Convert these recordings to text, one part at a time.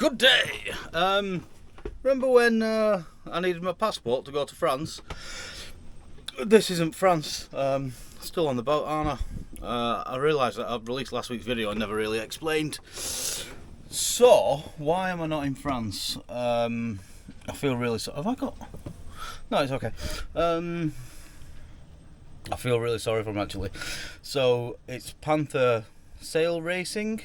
Good day. Remember when I needed my passport to go to France? This isn't France. Still on the boat, aren't I? I realised that I've released last week's video and never really explained. So, why am I not in France? I feel really sorry. Have I got... No, it's okay. I feel really sorry for him, actually. So, it's Panther sail racing.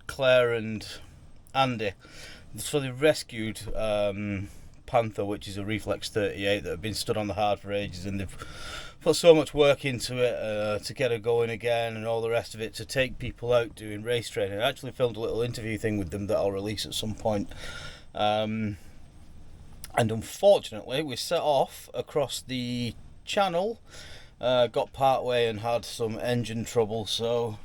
Claire and Andy. So they rescued Panther, which is a Reflex 38 that had been stood on the hard for ages, and they've put so much work into it to get her going again and all the rest of it, to take people out doing race training. I actually filmed a little interview thing with them that I'll release at some point. And unfortunately, we set off across the channel, got part way and had some engine trouble, so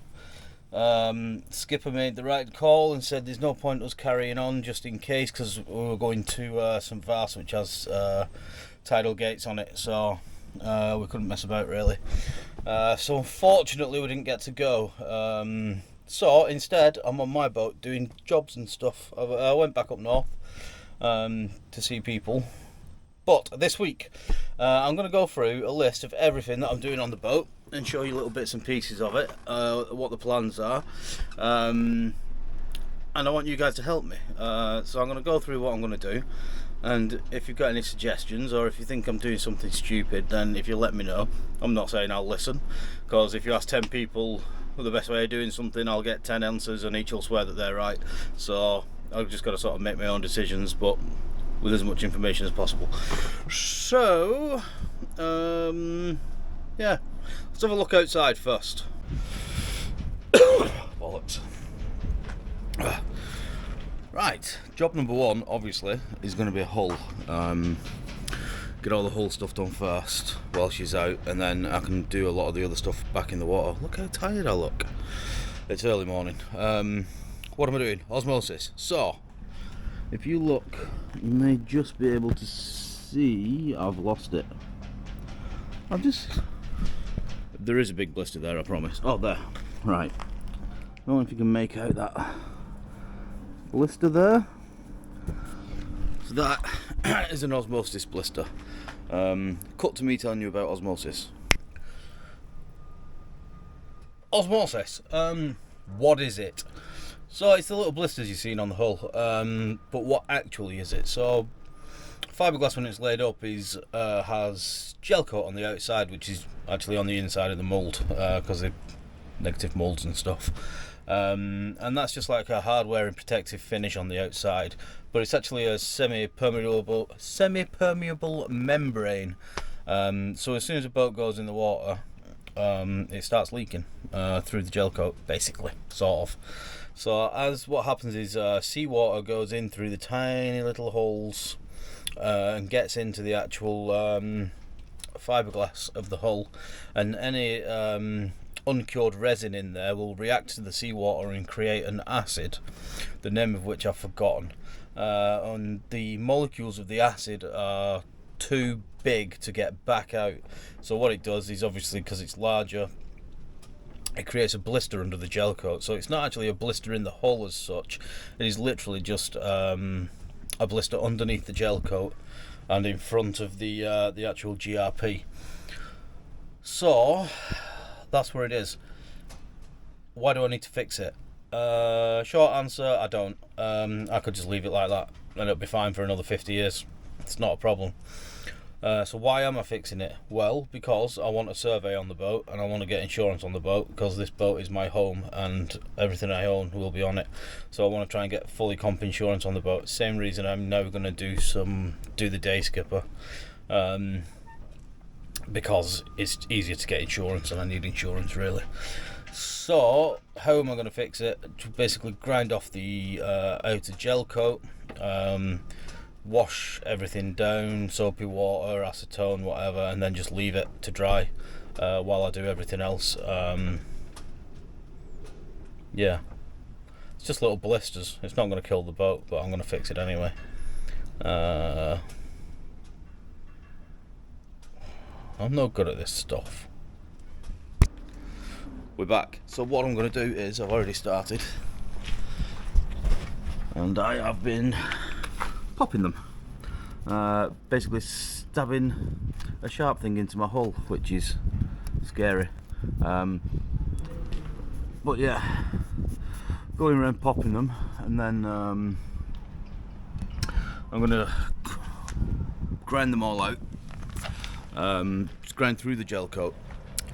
skipper made the right call and said there's no point us carrying on just in case, because we were going to St Vast, which has tidal gates on it, so we couldn't mess about really. So unfortunately we didn't get to go. So instead I'm on my boat doing jobs and stuff. I went back up north to see people. But this week I'm going to go through a list of everything that I'm doing on the boat and show you little bits and pieces of it, what the plans are, and I want you guys to help me. So I'm going to go through what I'm going to do, and if you've got any suggestions or if you think I'm doing something stupid, then if you let me know. I'm not saying I'll listen, because if you ask 10 people the best way of doing something, I'll get 10 answers and each will swear that they're right. So I've just got to sort of make my own decisions, but with as much information as possible. So yeah, let's have a look outside first. Bollocks. Right, job number one obviously is going to be a hull. Get all the hull stuff done first while she's out, and then I can do a lot of the other stuff back in the water. Look how tired I look. It's early morning. What am I doing? Osmosis. So if you look, you may just be able to see I've lost it. There is a big blister there, I promise. Oh, there. Right. I don't know if you can make out that blister there. So that is an osmosis blister. Cut to me telling you about osmosis. Osmosis. What is it? So it's the little blisters you've seen on the hull. But what actually is it? So fiberglass, when it's laid up, has gel coat on the outside, which is actually on the inside of the mould, because of negative moulds and stuff. And that's just like a hardware and protective finish on the outside, but it's actually a semi-permeable membrane. So as soon as a boat goes in the water, it starts leaking through the gel coat, basically, sort of. So as what happens is seawater goes in through the tiny little holes and gets into the actual fiberglass of the hull, and any uncured resin in there will react to the seawater and create an acid, the name of which I've forgotten. And the molecules of the acid are too big to get back out. So what it does is, obviously because it's larger, it creates a blister under the gel coat. So it's not actually a blister in the hull as such. It is literally just a blister underneath the gel coat and in front of the actual GRP. So that's where it is. Why do I need to fix it? Short answer, I don't. I could just leave it like that and it'll be fine for another 50 years. It's not a problem. So why am I fixing it? Well, because I want a survey on the boat and I want to get insurance on the boat, because this boat is my home and everything I own will be on it. So I want to try and get fully comp insurance on the boat. Same reason I'm now going to do the day skipper, because it's easier to get insurance and I need insurance really. So how am I going to fix it? Basically grind off the outer gel coat, wash everything down, soapy water, acetone, whatever, and then just leave it to dry while I do everything else. Yeah, it's just little blisters. It's not going to kill the boat, but I'm going to fix it anyway. I'm no good at this stuff. We're back. So what I'm going to do is, I've already started. and I have been popping them, basically stabbing a sharp thing into my hull, which is scary. But yeah, going around popping them, and then I'm gonna grind them all out, just grind through the gel coat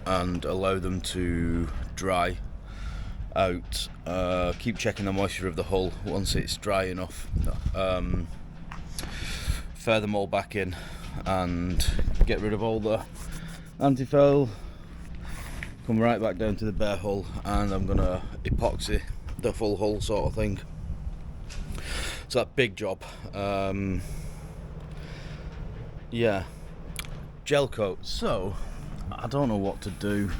and allow them to dry out. Keep checking the moisture of the hull. Once it's dry enough, fire them all back in and get rid of all the anti-foul. Come right back down to the bare hull, and I'm gonna epoxy the full hull, sort of thing. It's that big job. Yeah, gel coat. So I don't know what to do.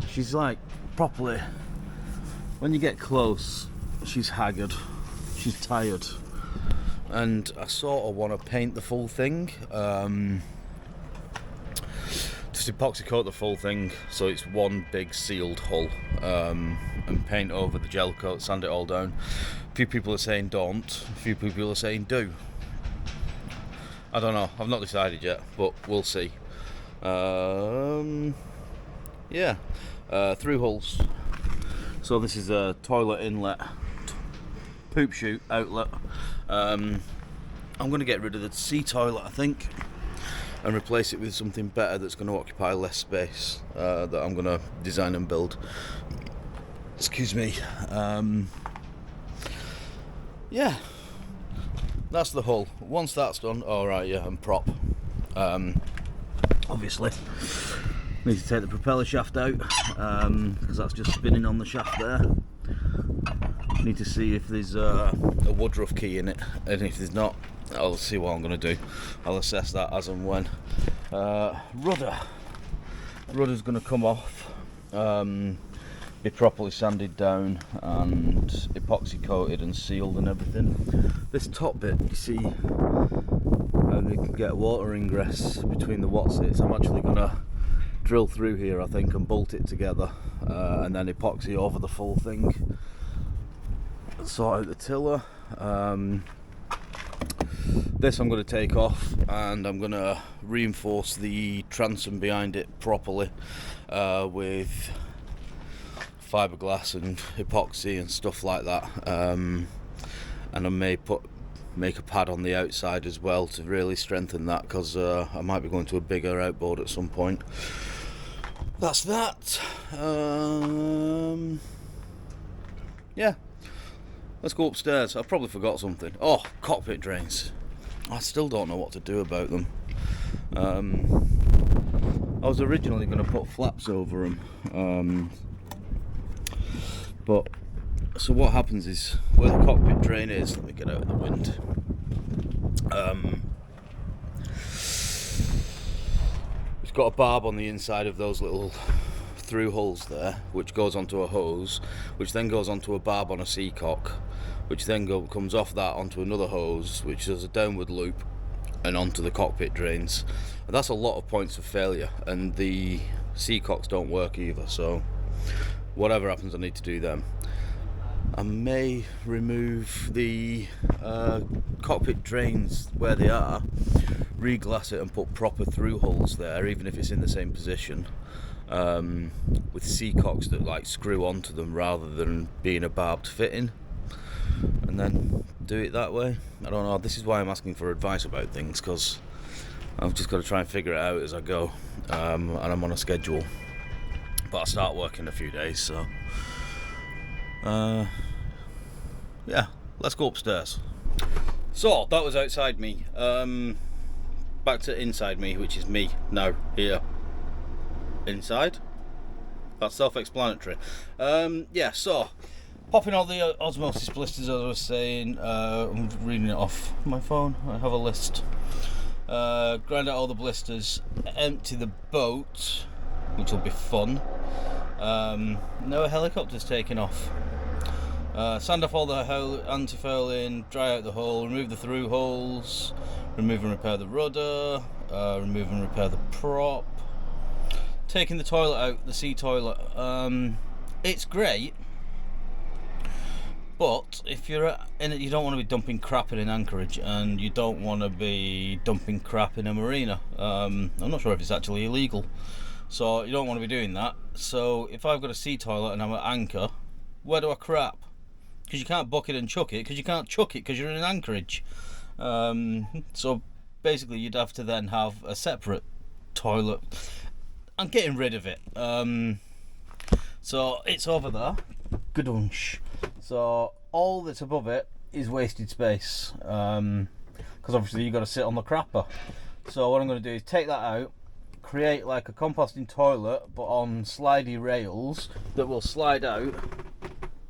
She's like properly, when you get close, she's haggard, she's tired, and I sort of want to paint the full thing. Just epoxy coat the full thing so it's one big sealed hull, and paint over the gel coat, sand it all down. A few people are saying don't, a few people are saying do. I don't know, I've not decided yet, but we'll see. Yeah, through hulls. So this is a toilet inlet, poop chute outlet. I'm going to get rid of the sea toilet, I think, and replace it with something better that's going to occupy less space, that I'm going to design and build. Excuse me. Yeah, that's the hull. Once that's done, alright, yeah, and prop. Obviously, need to take the propeller shaft out, because that's just spinning on the shaft there. Need to see if there's a Woodruff key in it, and if there's not, I'll see what I'm going to do. I'll assess that as and when. Rudder's going to come off, be properly sanded down and epoxy coated and sealed and everything. This top bit, you see, you can get water ingress between the watsits. I'm actually going to drill through here, I think, and bolt it together, and then epoxy over the full thing. Sort out the tiller. This I'm going to take off, and I'm going to reinforce the transom behind it properly, with fiberglass and epoxy and stuff like that, and I may make a pad on the outside as well to really strengthen that, because I might be going to a bigger outboard at some point. That's that. Yeah, let's go upstairs. I probably forgot something. Oh, cockpit drains. I still don't know what to do about them. I was originally going to put flaps over them, but so what happens is, where the cockpit drain is, let me get out of the wind. It's got a barb on the inside of those little through hulls there, which goes onto a hose, which then goes onto a barb on a seacock, which then comes off that onto another hose, which does a downward loop and onto the cockpit drains. And that's a lot of points of failure, and the seacocks don't work either, so whatever happens, I need to do them. I may remove the cockpit drains where they are, re-glass it and put proper through hulls there, even if it's in the same position, with seacocks that like screw onto them rather than being a barbed fitting, and then do it that way. I don't know, this is why I'm asking for advice about things, because I've just got to try and figure it out as I go, and I'm on a schedule, but I'll start work in a few days, so yeah, let's go upstairs. So that was outside me, back to inside me, which is me now, here, inside. That's self-explanatory. Yeah, so popping all the osmosis blisters, as I was saying. I'm reading it off my phone, I have a list. Grind out all the blisters, empty the boat, which will be fun. No helicopter's taking off. Sand off all the anti-fouling, dry out the hull, remove the through holes, remove and repair the rudder, remove and repair the prop. Taking the toilet out, the sea toilet. It's great, But if you're in it, you don't want to be dumping crap in an anchorage, and you don't want to be dumping crap in a marina. I'm not sure if it's actually illegal, so you don't want to be doing that. So if I've got a sea toilet and I'm at anchor, where do I crap? Because you can't bucket and chuck it, because you can't chuck it because you're in an anchorage. So basically you'd have to then have a separate toilet. I'm getting rid of it. So it's over there. Gadunch. So all that's above it is wasted space, because obviously you've got to sit on the crapper. So what I'm going to do is take that out, create like a composting toilet but on slidey rails that will slide out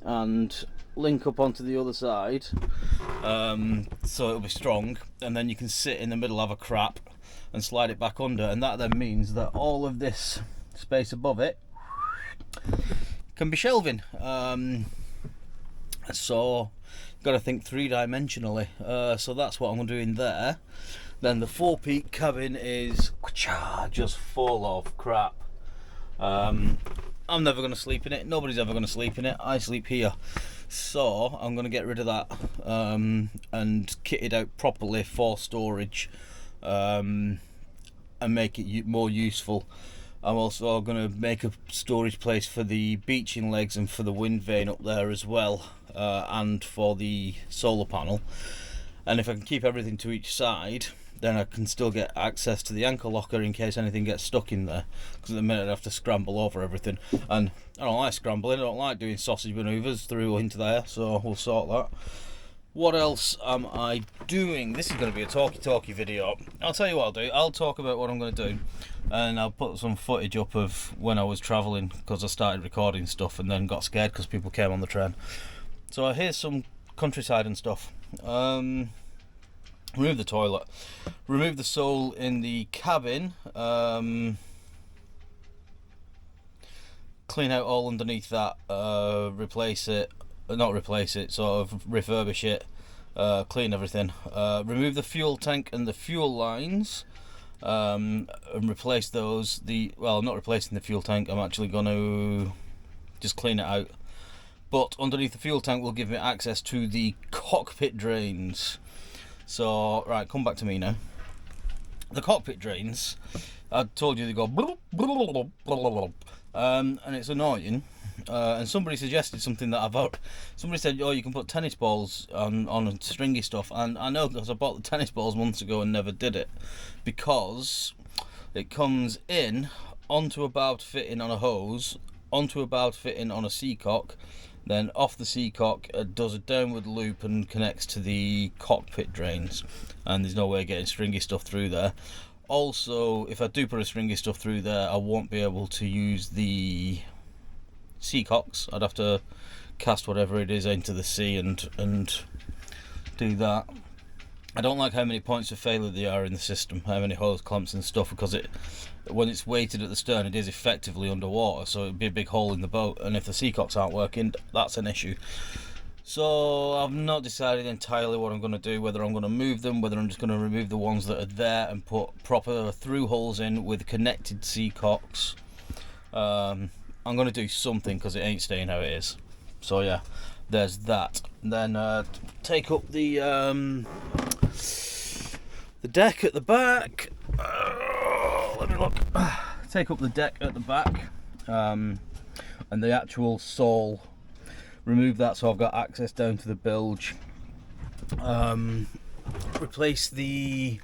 and link up onto the other side, so it'll be strong, and then you can sit in the middle, have a crap and slide it back under, and that then means that all of this space above it can be shelving. So got to think three-dimensionally. So that's what I'm doing there. Then the four-peak cabin is just full of crap. I'm never going to sleep in it. Nobody's ever going to sleep in it. I sleep here. So I'm going to get rid of that, and kit it out properly for storage, and make it more useful. I'm also going to make a storage place for the beaching legs and for the wind vane up there as well, and for the solar panel. And if I can keep everything to each side, then I can still get access to the anchor locker in case anything gets stuck in there, because at the minute I'd have to scramble over everything, and I don't like scrambling. I don't like doing sausage manoeuvres through into there, so we'll sort that. What else am I doing? This is going to be a talky video. I'll tell you what I'll do. I'll talk about what I'm going to do, and I'll put some footage up of when I was travelling, because I started recording stuff and then got scared because people came on the train. So here's some countryside and stuff. Remove the toilet, remove the sole in the cabin, clean out all underneath that, sort of refurbish it, clean everything, remove the fuel tank and the fuel lines, and replace those. I'm not replacing the fuel tank, I'm actually going to just clean it out. But underneath the fuel tank will give me access to the cockpit drains. So, right, come back to me now. The cockpit drains, I told you they go blub, blub, blub, blub, and it's annoying. And somebody suggested something that somebody said, oh, you can put tennis balls on stringy stuff, and I know because I bought the tennis balls months ago and never did it, because it comes in onto a barbed fitting on a hose, onto a barbed fitting on a seacock, then off the seacock, does a downward loop and connects to the cockpit drains, and there's no way of getting stringy stuff through there. Also, if I do put a stringy stuff through there, I won't be able to use the seacocks. I'd have to cast whatever it is into the sea and do that. I don't like how many points of failure there are in the system, how many hose clamps and stuff, because when it's weighted at the stern, it is effectively underwater, so it'd be a big hole in the boat, and if the seacocks aren't working, that's an issue. So I've not decided entirely what I'm going to do, whether I'm going to move them, whether I'm just going to remove the ones that are there and put proper through holes in with connected seacocks. I'm going to do something, because it ain't staying how it is. So yeah, there's that. Then take up the deck at the back. Let me look. Take up the deck at the back, and the actual sole. Remove that so I've got access down to the bilge. Replace the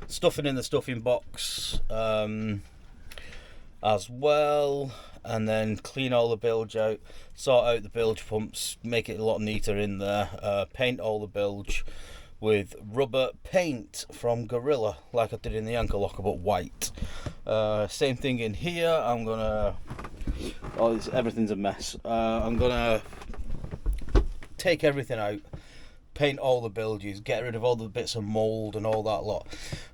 stuffing in the stuffing box as well, and then clean all the bilge out, sort out the bilge pumps, make it a lot neater in there, paint all the bilge with rubber paint from Gorilla, like I did in the anchor locker, but white. Same thing in here. I'm gonna everything's a mess. I'm gonna take everything out, paint all the bilges, get rid of all the bits of mould and all that lot.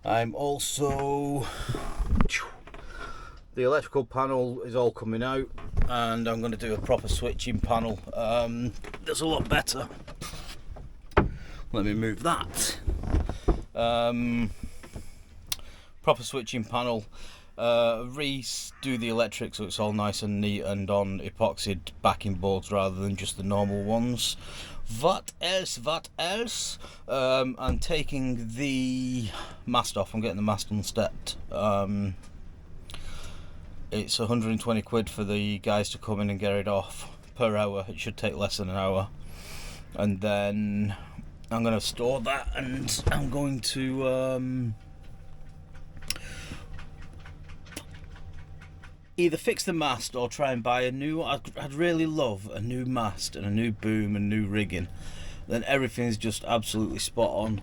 I'm also, the electrical panel is all coming out, and I'm going to do a proper switching panel that's a lot better. Let me move that. Proper switching panel, redo the electric so it's all nice and neat and on epoxied backing boards rather than just the normal ones. What else? I'm taking the mast off. I'm getting the mast unstepped. It's 120 quid for the guys to come in and get it off per hour. It should take less than an hour. And then I'm going to store that, and I'm going to either fix the mast or try and buy a new. I'd really love a new mast and a new boom and new rigging. Then everything's just absolutely spot on.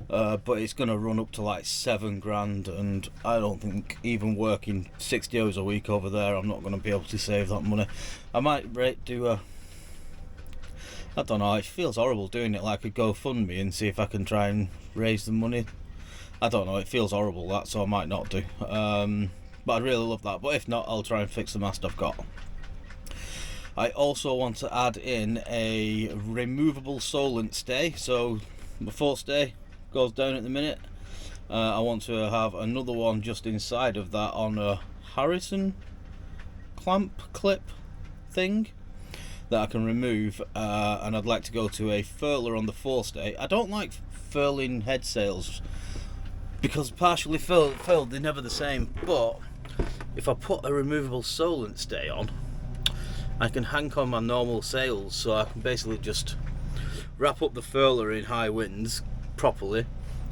But it's going to run up to like $7,000, and I don't think even working 60 hours a week over there, I'm not going to be able to save that money. I might do a, I don't know, it feels horrible doing it like a GoFundMe and see if I can try and raise the money. I don't know, it feels horrible that, so I might not do. But I'd really love that, but if not, I'll try and fix the mast I've got. I also want to add in a removable Solent stay, so the forestay goes down at the minute. I want to have another one just inside of that on a Harrison clamp clip thing that I can remove, and I'd like to go to a furler on the forestay. I don't like furling head sails because partially furled they're never the same, but if I put a removable Solent stay on, I can hang on my normal sails, so I can basically just wrap up the furler in high winds properly,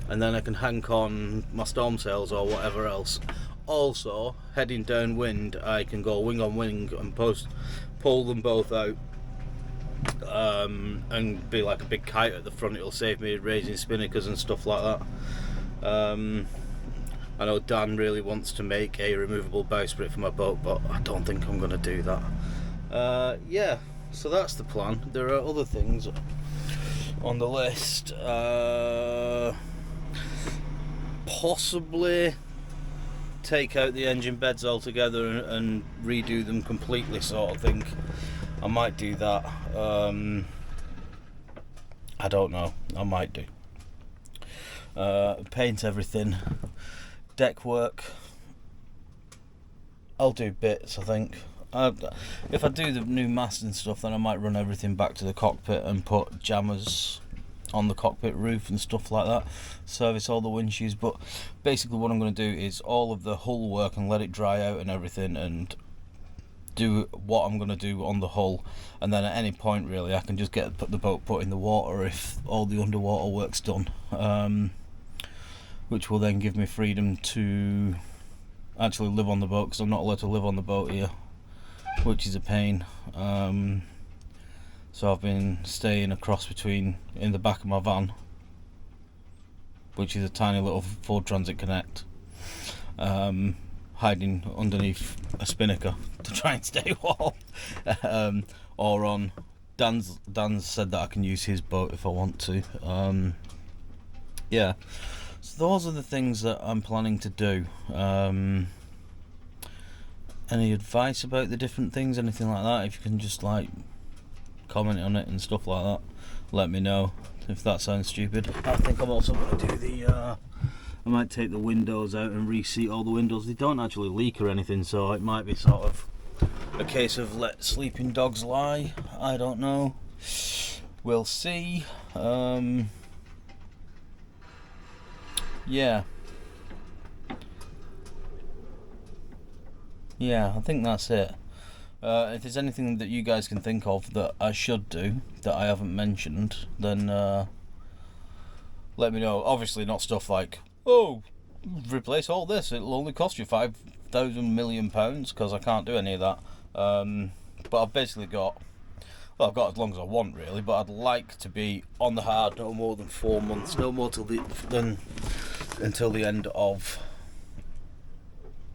and then I can hang on my storm sails or whatever else. Also, heading downwind, I can go wing on wing and pull them both out, and be like a big kite at the front. It'll save me raising spinnakers and stuff like that. I know Dan really wants to make a removable bowsprit for my boat, but I don't think I'm going to do that. Yeah, so that's the plan. There are other things on the list. Possibly take out the engine beds altogether and redo them completely, sort of thing. I might do that. I don't know. I might do. Paint everything. Deck work, I'll do bits, I think. If I do the new mast and stuff, then I might run everything back to the cockpit and put jammers on the cockpit roof and stuff like that, service all the windshields. But basically what I'm going to do is all of the hull work and let it dry out and everything, and do what I'm going to do on the hull, and then at any point really I can just put the boat in the water if all the underwater work's done, which will then give me freedom to actually live on the boat, because I'm not allowed to live on the boat here, which is a pain. So I've been staying in the back of my van, which is a tiny little Ford Transit Connect, hiding underneath a spinnaker to try and stay warm. Or on Dan's said that I can use his boat if I want to. Yeah. So those are the things that I'm planning to do. Any advice about the different things, anything like that? If you can just like comment on it and stuff like that, let me know if that sounds stupid. I think I'm also going to do I might take the windows out and reseat all the windows. They don't actually leak or anything, so it might be sort of a case of let sleeping dogs lie. I don't know. We'll see. Yeah, I think that's it. If there's anything that you guys can think of that I should do that I haven't mentioned, then let me know. Obviously not stuff like, oh, replace all this, it'll only cost you £5,000 million, because I can't do any of that. But I've basically got as long as I want really, but I'd like to be on the hard no more than 4 months, no more until the end of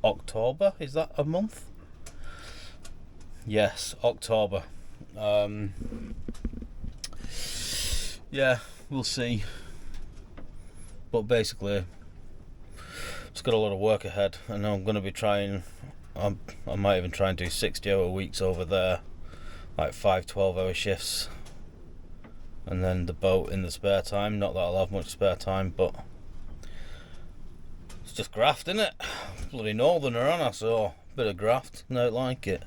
October. Is that a month? Yes, October. Yeah, we'll see. But basically, it's got a lot of work ahead, and I'm going to be trying. I might even try and do 60-hour weeks over there, like 5 12-hour shifts, and then the boat in the spare time. Not that I'll have much spare time, but it's just graft, innit? bloody northerner, aren't I? So, bit of graft, no, like it.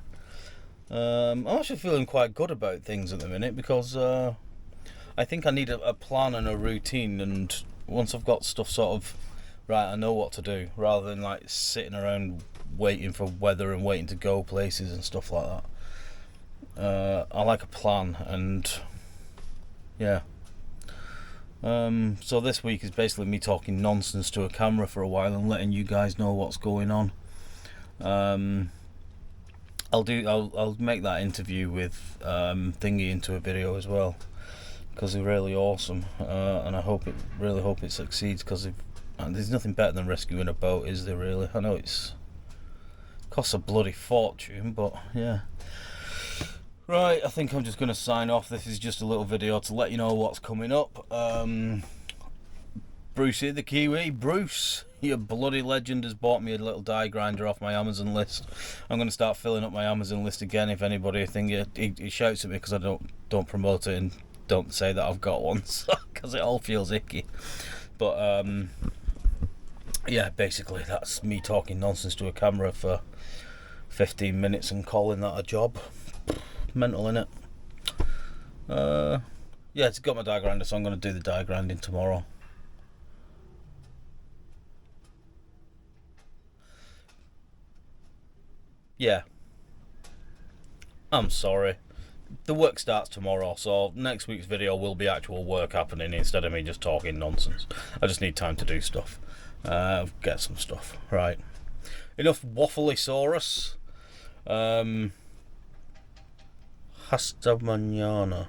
I'm actually feeling quite good about things at the minute because I think I need a plan and a routine, and once I've got stuff sort of right, I know what to do, rather than like sitting around waiting for weather and waiting to go places and stuff like that. I like a plan, and yeah. So this week is basically me talking nonsense to a camera for a while and letting you guys know what's going on. I'll make that interview with Thingy into a video as well, because they're really awesome, and I really hope it succeeds, because there's nothing better than rescuing a boat, is there really? I know it costs a bloody fortune, but yeah. Right, I think I'm just going to sign off. This is just a little video to let you know what's coming up. Brucey the Kiwi, Bruce, you bloody legend, has bought me a little die grinder off my Amazon list. I'm going to start filling up my Amazon list again. If anybody he shouts at me because I don't promote it and don't say that I've got one, because it all feels icky. But yeah, basically that's me talking nonsense to a camera for 15 minutes and calling that a job. Mental, innit? Yeah, it's got my die grinder, so I'm going to do the die grinding tomorrow. Yeah. I'm sorry. The work starts tomorrow, so next week's video will be actual work happening instead of me just talking nonsense. I just need time to do stuff. Get some stuff. Right. Enough waffly-saurus. Hasta mañana.